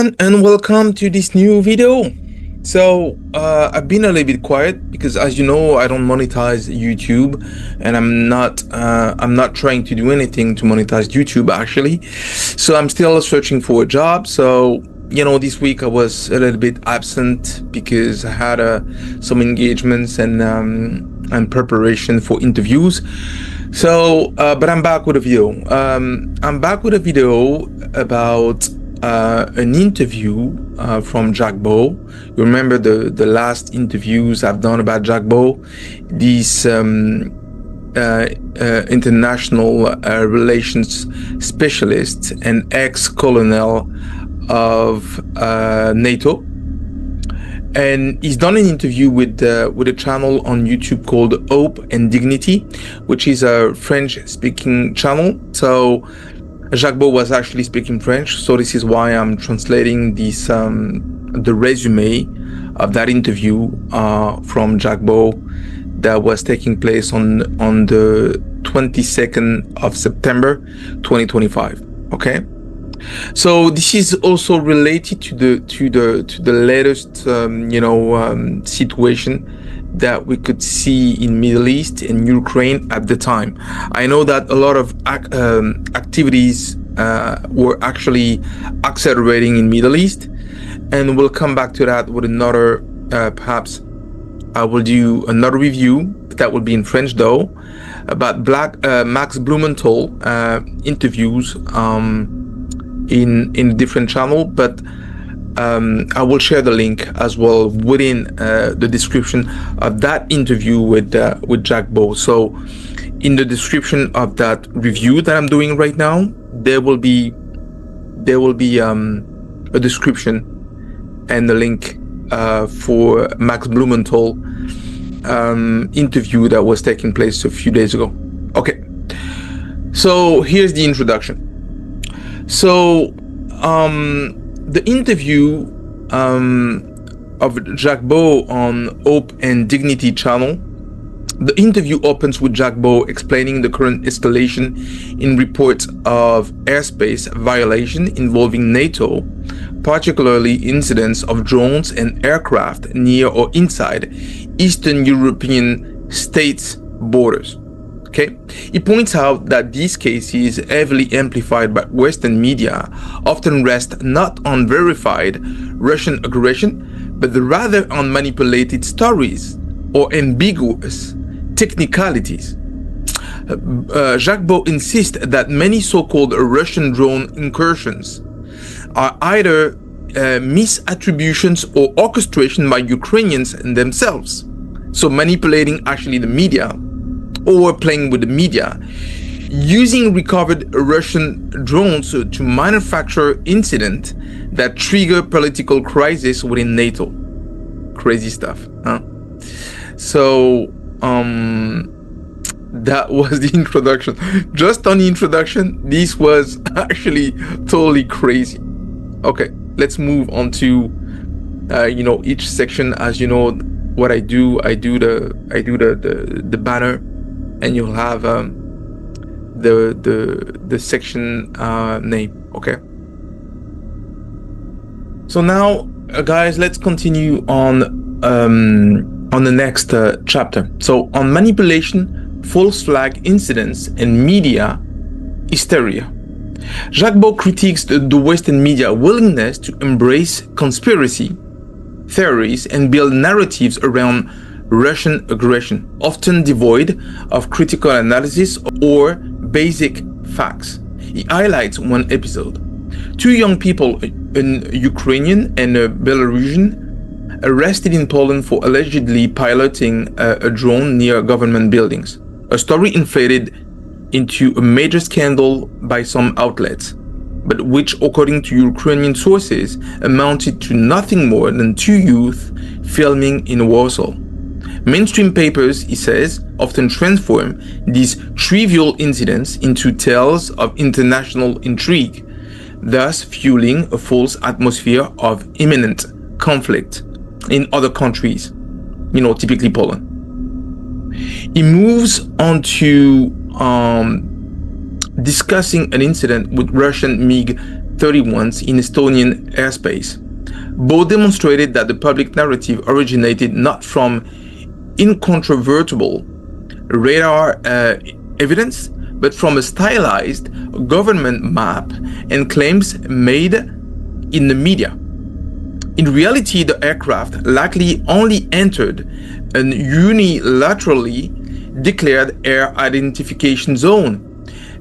everyone, and welcome to this new video. I've been a little bit quiet because, as you know, I don't monetize YouTube, and I'm not trying to do anything to monetize YouTube actually. So I'm still searching for a job. So this week I was a little bit absent because I had some engagements and preparation for interviews. But I'm back with a video. I'm back with a video about an interview from Jacques Baud. You remember the last interviews I've done about Jacques Baud, this international relations specialist and ex-colonel of NATO. And he's done an interview with a channel on YouTube called Hope and Dignity, which is a French-speaking channel. So Jacques Baud was actually speaking French, so this is why I'm translating this the resume of that interview from Jacques Baud that was taking place on the 22nd of September 2025. Okay. So this is also related to the latest situation that we could see in Middle East and Ukraine at the time. I know that a lot of activities were actually accelerating in Middle East, and we'll come back to that with another perhaps I will do another review that will be in French though about Max Blumenthal interviews in a different channel, but I will share the link as well within the description of that interview with Jacques Baud. So in the description of that review that I'm doing right now, there will be a description and the link for Max Blumenthal interview that was taking place a few days ago. Okay, so here's the introduction. So the interview of Jacques Baud on Hope and Dignity channel, the interview opens with Jacques Baud explaining the current escalation in reports of airspace violation involving NATO, particularly incidents of drones and aircraft near or inside Eastern European states' borders. Okay, he points out that these cases, heavily amplified by Western media, often rest not on verified Russian aggression, but rather on manipulated stories or ambiguous technicalities. Jacques Baud insists that many so-called Russian drone incursions are either misattributions or orchestration by Ukrainians themselves, so manipulating actually the media, or playing with the media, using recovered Russian drones to manufacture incidents that trigger political crisis within NATO. Crazy stuff, huh? So that was the introduction. Just on the introduction, this was actually totally crazy. Okay, let's move on to each section. As you know what I do the banner, and you'll have the section name. Okay, so now guys, let's continue on the next chapter. So on manipulation, false flag incidents, and media hysteria, Jacques Baud critiques the Western media willingness to embrace conspiracy theories and build narratives around Russian aggression, often devoid of critical analysis or basic facts. He highlights one episode. Two young people, an Ukrainian and a Belarusian, arrested in Poland for allegedly piloting a drone near government buildings. A story inflated into a major scandal by some outlets, but which, according to Ukrainian sources, amounted to nothing more than two youth filming in Warsaw. Mainstream papers, he says, often transform these trivial incidents into tales of international intrigue, thus fueling a false atmosphere of imminent conflict in other countries, typically Poland. He moves on to discussing an incident with Russian MiG Mi-31s in Estonian airspace. Baud demonstrated that the public narrative originated not from incontrovertible radar evidence, but from a stylized government map and claims made in the media. In reality, the aircraft likely only entered an unilaterally declared air identification zone,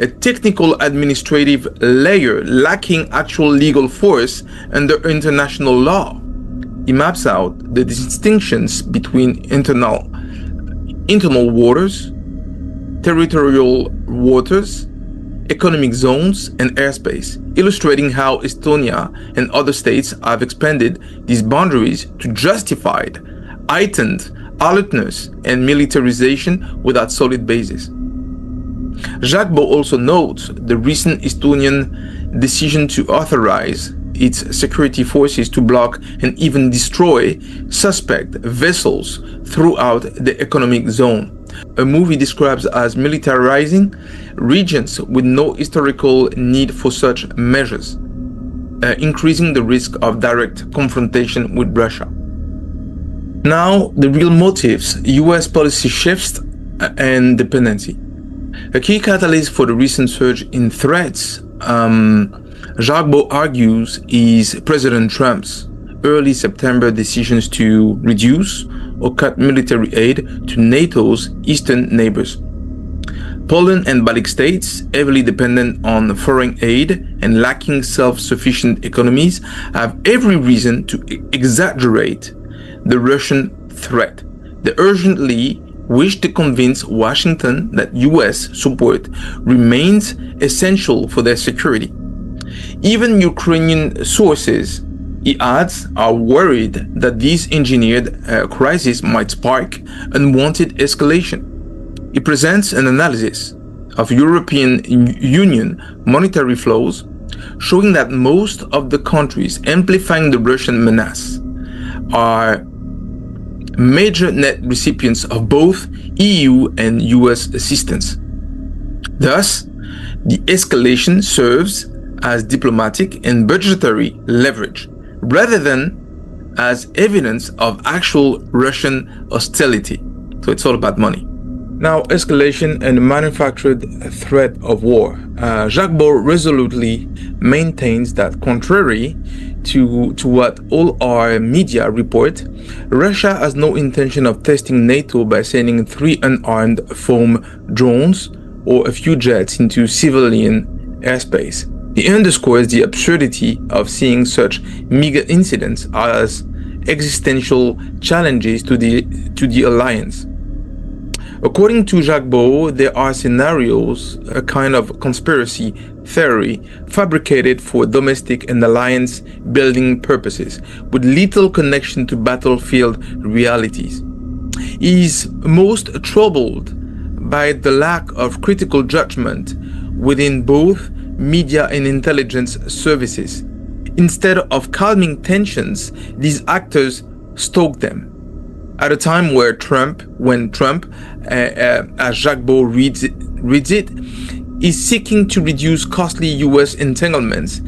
a technical administrative layer lacking actual legal force under international law. He maps out the distinctions between internal waters, territorial waters, economic zones, and airspace, illustrating how Estonia and other states have expanded these boundaries to justify heightened alertness and militarization without solid basis. Jacques Baud also notes the recent Estonian decision to authorize its security forces to block and even destroy suspect vessels throughout the economic zone, a move he describes as militarizing regions with no historical need for such measures, increasing the risk of direct confrontation with Russia. Now, the real motives: US policy shifts and dependency. A key catalyst for the recent surge in threats, Jacques Baud argues, is President Trump's early September decisions to reduce or cut military aid to NATO's eastern neighbors. Poland and Baltic states, heavily dependent on foreign aid and lacking self-sufficient economies, have every reason to exaggerate the Russian threat. They urgently wish to convince Washington that US support remains essential for their security. Even Ukrainian sources, he adds, are worried that this engineered crisis might spark unwanted escalation. He presents an analysis of European Union monetary flows, showing that most of the countries amplifying the Russian menace are major net recipients of both EU and US assistance. Thus, the escalation serves as diplomatic and budgetary leverage, rather than as evidence of actual Russian hostility. So it's all about money. Now, escalation and manufactured threat of war. Jacques Baud resolutely maintains that, contrary to what all our media report, Russia has no intention of testing NATO by sending 3 unarmed foam drones or a few jets into civilian airspace. He underscores the absurdity of seeing such mega incidents as existential challenges to the alliance. According to Jacques Baud, there are scenarios, a kind of conspiracy theory, fabricated for domestic and alliance building purposes, with little connection to battlefield realities. He is most troubled by the lack of critical judgment within both media and intelligence services. Instead of calming tensions, these actors stoke them. At a time when Trump, as Jacques Baud reads it, is seeking to reduce costly US entanglements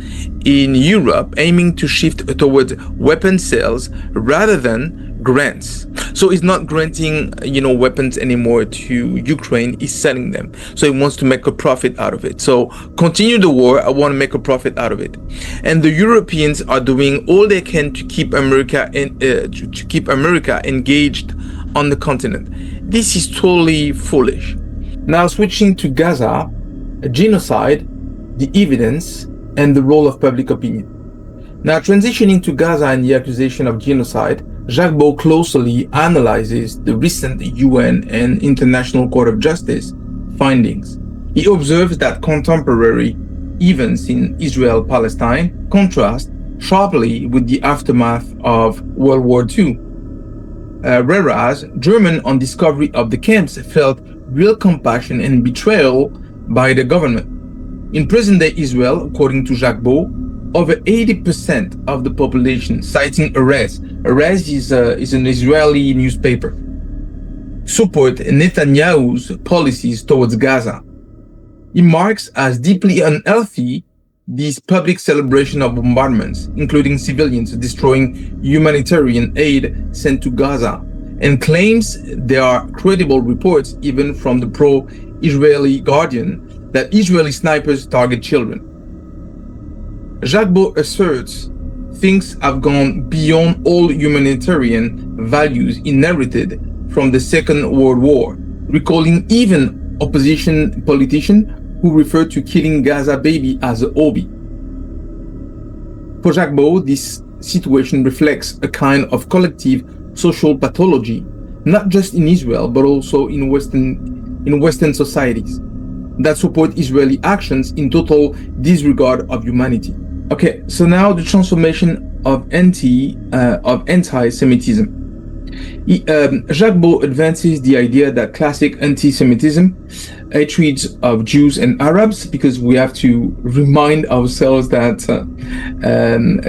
in Europe, aiming to shift towards weapon sales rather than grants. So he's not granting, weapons anymore to Ukraine, he's selling them. So he wants to make a profit out of it. So continue the war, I want to make a profit out of it. And the Europeans are doing all they can to keep America engaged on the continent. This is totally foolish. Now, switching to Gaza, genocide, the evidence, and the role of public opinion. Now, transitioning to Gaza and the accusation of genocide, Jacques Baud closely analyzes the recent UN and International Court of Justice findings. He observes that contemporary events in Israel-Palestine contrast sharply with the aftermath of World War II. Whereas Germans on discovery of the camps felt real compassion and betrayal by the government. In present-day Israel, according to Jacques Baud, over 80% of the population, citing Erez is an Israeli newspaper, support Netanyahu's policies towards Gaza. He marks as deeply unhealthy these public celebration of bombardments, including civilians, destroying humanitarian aid sent to Gaza, and claims there are credible reports, even from the pro-Israeli Guardian, that Israeli snipers target children. Jacques Baud asserts things have gone beyond all humanitarian values inherited from the Second World War, recalling even opposition politicians who referred to killing Gaza baby as a hobby. For Jacques Baud, this situation reflects a kind of collective social pathology, not just in Israel, but also in Western societies, that support Israeli actions in total disregard of humanity. Okay, so now the transformation of anti-Semitism. Jacques Baud advances the idea that classic anti-Semitism, hatred of Jews and Arabs, because we have to remind ourselves that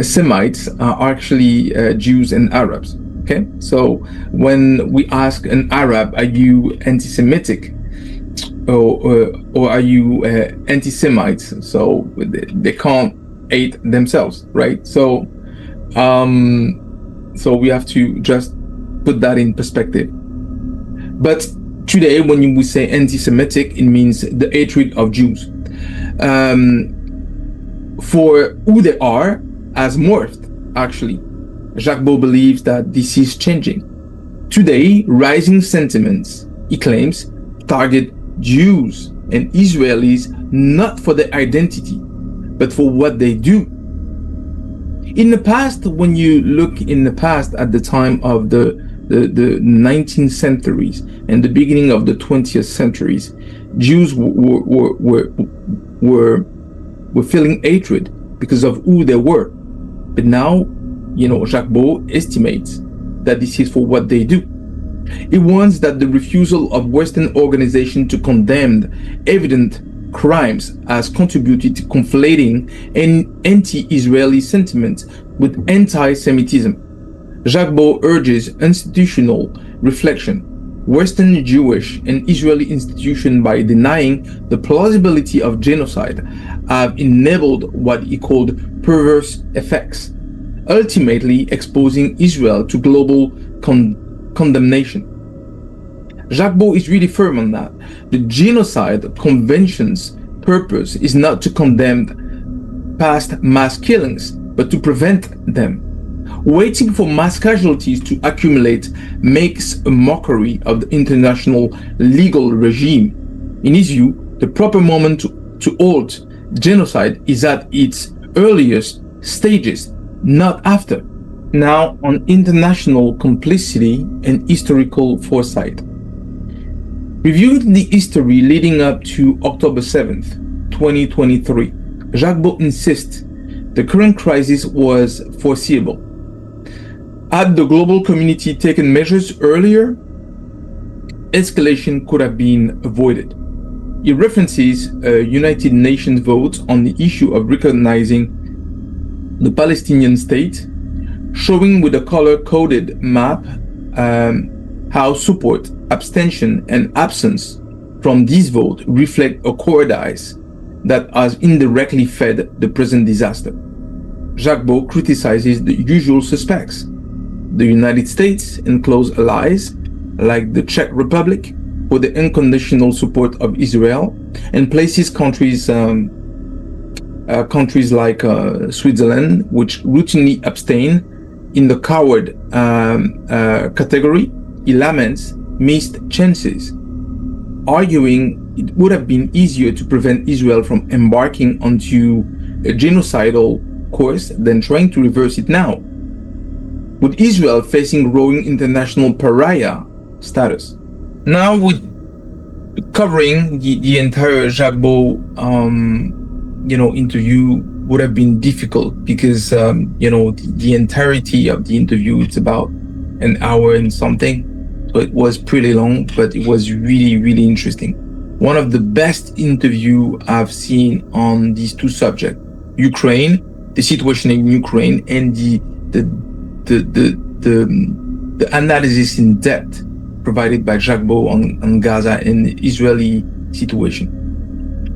Semites are actually Jews and Arabs. Okay, so when we ask an Arab, are you anti-Semitic, or are you anti-Semites? So they can't hate themselves, right? So so we have to just put that in perspective. But today, when we say anti-Semitic, it means the hatred of Jews for who they are has morphed, actually. Jacques Baud believes that this is changing. Today, rising sentiments, he claims, target Jews and Israelis not for their identity, but for what they do. In the past, when you look in the past at the time of the 19th centuries and the beginning of the 20th centuries, Jews were feeling hatred because of who they were. But now, Jacques Baud estimates that this is for what they do. He warns that the refusal of Western organizations to condemn evident crimes has contributed to conflating an anti-Israeli sentiment with anti-Semitism. Jacques Baud urges institutional reflection. Western Jewish and Israeli institutions, by denying the plausibility of genocide, have enabled what he called perverse effects, ultimately exposing Israel to global condemnation. Jacques Baud is really firm on that. The Genocide Convention's purpose is not to condemn past mass killings, but to prevent them. Waiting for mass casualties to accumulate makes a mockery of the international legal regime. In his view, the proper moment to halt genocide is at its earliest stages, not after. Now, on international complicity and historical foresight. Reviewing the history leading up to October 7th, 2023, Jacques Baud insists the current crisis was foreseeable. Had the global community taken measures earlier, escalation could have been avoided. He references a United Nations vote on the issue of recognizing the Palestinian state, showing with a color-coded map how support, abstention, and absence from this vote reflect a cowardice that has indirectly fed the present disaster. Jacques Baud criticizes the usual suspects, the United States and close allies like the Czech Republic for the unconditional support of Israel, and places countries like Switzerland, which routinely abstain, in the coward category. He laments missed chances, arguing it would have been easier to prevent Israel from embarking onto a genocidal course than trying to reverse it now, with Israel facing growing international pariah status. Now, with covering the entire Jacques Baud interview would have been difficult because the entirety of the interview, it's about an hour and something, so it was pretty long, but it was really, really interesting. One of the best interview I've seen on these two subjects: Ukraine, the situation in Ukraine, and the analysis in depth provided by Jacques Baud on Gaza and the Israeli situation.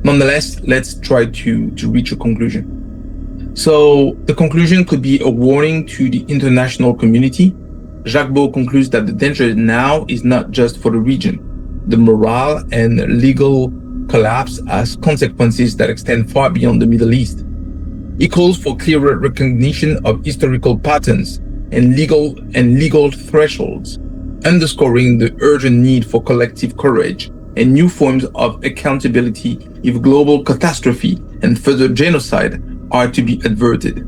Nonetheless, let's try to reach a conclusion. So the conclusion could be a warning to the international community. Jacques Baud concludes that the danger now is not just for the region. The moral and legal collapse has consequences that extend far beyond the Middle East. He calls for clearer recognition of historical patterns and legal thresholds, underscoring the urgent need for collective courage and new forms of accountability if global catastrophe and further genocide are to be averted.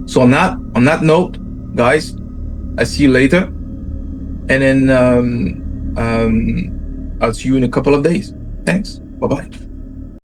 So on that note, guys, I see you later, and then I'll see you in a couple of days. Thanks. Bye-bye.